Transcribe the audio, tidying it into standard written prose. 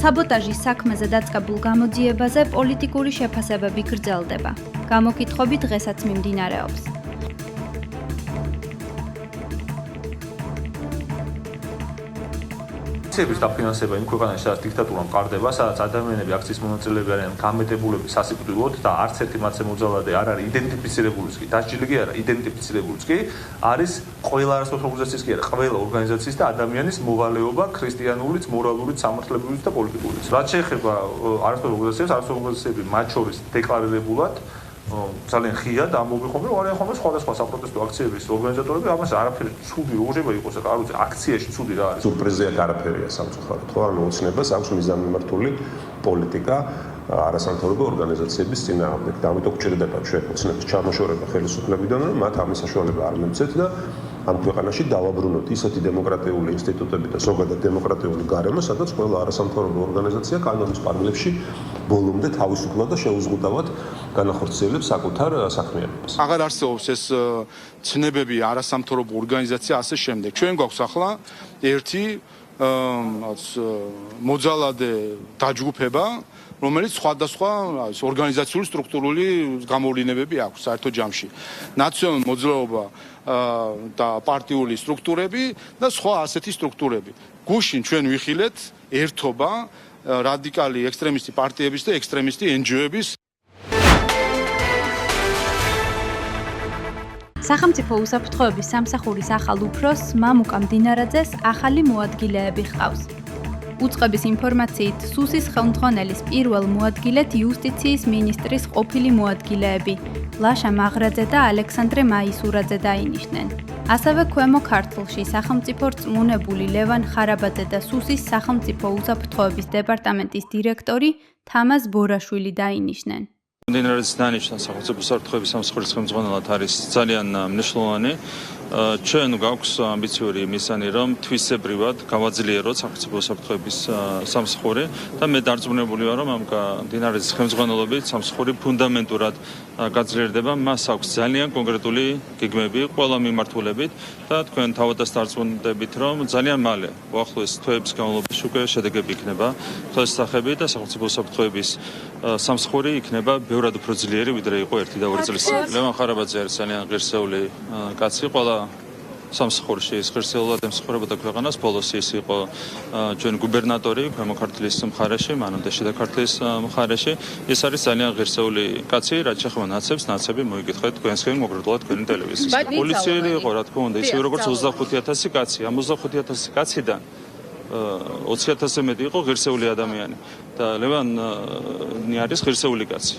საბოტაჟის საქმეზე დაწყებულ გამოძიებაზე პოლიტიკური შეფასებები გრძელდება. გამოკითხვები დღესაც მიმდინარეობს. აქციების დაფინანსება იმ ქვეყანაში, სადაც დიქტატურა მყარდება, სადაც ადამიანები აქციის მონაწილეები არიან გამეტებულები სასიკვდილოდ და არც ერთი მათზე მოძალადე არ არის იდენტიფიცირებულიც კი, დასჯილი კი არა, იდენტიფიცირებულიც კი, არის ყველა არასოდეს ორგანიზაციის კი არა, ყველა ორგანიზაციის და ადამიანის მოვალეობა ქრისტიანულიც, მორალურიც, სამართლებრივიც და პოლიტიკურიც. რაც შეეხება არასოდეს ორგანიზაციები მათ შორის დეკლარირებულად ძალიან ხიად ამბობენ ხოლმე, რომ არიან ხოლმე სხვადასხვა საპროტესტო აქციების ორგანიზატორები, ამას არაფერი ცუდი როგორ შეიძლება იყოს, არ ვიცი, აქციაში ცუდი რა არის. სურპრიზია არაფერია სამწუხაროდ, ხო? ანუ ოცნებას აქვს მიზანმიმართული პოლიტიკა არასამთავრობო ორგანიზაციების წინააღმდეგ. და ამიტომ გვჭირდება ჩვენ ოცნების ჩამოშორება ხელისუფლებიდან, რომ მათ ამის საშუალება არ მივცეთ და ამ ქვეყანაში დავაბრუნოთ ისეთი დემოკრატიული ინსტიტუტები და ზოგადად დემოკრატიული გარემო, სადაც ყველა არასამთავრობო ორგანიზაცია კანონის პარალელში ბოლომდე თავისუფლად და შეუზღუდავად განახორციელებს საკუთარ საქმიანობას. აღარ არსებობს ეს ცნებები არასამთავრობო ორგანიზაცია ასე შემდეგ. ჩვენ გვაქვს ახლა ერთი მოძალადე დაჯგუფება, რომელიც სხვადასხვა ორგანიზაციული სტრუქტურული გამოვლინებები აქვს საერთო ჯამში. ნაციონალური მოძრაობა და პარტიული სტრუქტურები და სხვა ასეთი სტრუქტურები. გუშინ ჩვენ ვიხილეთ ერთობა რადიკალი ექსტრემისტი პარტიების და ექსტრემისტი NGO-ების. სახელმწიფო უსაფრთხოების სამსახურის ახალ უფროსს მამუკა მდინარაძეს ახალი მოადგილეები ჰყავს. უწყების ინფორმაციით, სუსის ხელმძღვანელის პირველ მოადგილედ იუსტიციის მინისტრის ყოფილი მოადგილეები ლაშა მაღრაძე და ალექსანდრე მაისურაძე დაინიშნენ. ასევე ქვემო ქართლში სახელმწიფო რწმუნებული ლევან ხარაბაძე და სუსის სახელმწიფო უსაფრთხოების დეპარტამენტის დირექტორი თამაზ ბორაშვილი დაინიშნენ. მდინარაძის დანიშნა სახელმწიფო უსაფრთხოების სამსახურის ხელმძღვანელად არის ძალიან მნიშვნელოვანი. ჩვენ გვაქვს ამბიციური მისანი, რომ თვისებრივად გავაძლიეროთ სახელმწიფო უსაფრთხოების სამსახური და მე დარწმუნებული ვარ, რომ ამ მდინარაძის ხელმძღვანელობით სამსახური ფუნდამენტურად გაძლიერდება. მას აქვს ძალიან კონკრეტული გეგმები ყველა მიმართულებით და თქვენ თავადაც დარწმუნდებით, რომ ძალიან მალე უახლოეს თვეების განმავლობაში უკვე შედეგები იქნება ხელისსახები და სახელმწიფო უსაფრთხოების სამსახური იქნება ბევრად უფრო ძლიერი, ვიდრე იყო 1 და 2 წლის წინ. ლევან ხარაბაძე არის ძალიან ღირსეული კაცი, ყველა სამსახურში ის ღირსეულად ემსახურებოდა ქვეყანას. ბოლოს ის იყო ჩვენ გუბერნატორი ქვემო ქართლის მხარეში, მანამდე შიდა ქართლის მხარეში. ის არის ძალიან ღირსეული კაცი, რაც შეეხება ნაცებს, ნაცები მოიგითხეთ თქვენსკენ მოგროდულად თქვენი ტელევიზიის. პოლიციელი იყო, რა თქმა უნდა, ისე როგორც 25,000 კაცი. ამ 25,000 კაციდან 20,000-ზე მეტი იყო ღირსეული ადამიანი და ლევანი არის ღირსეული კაცი.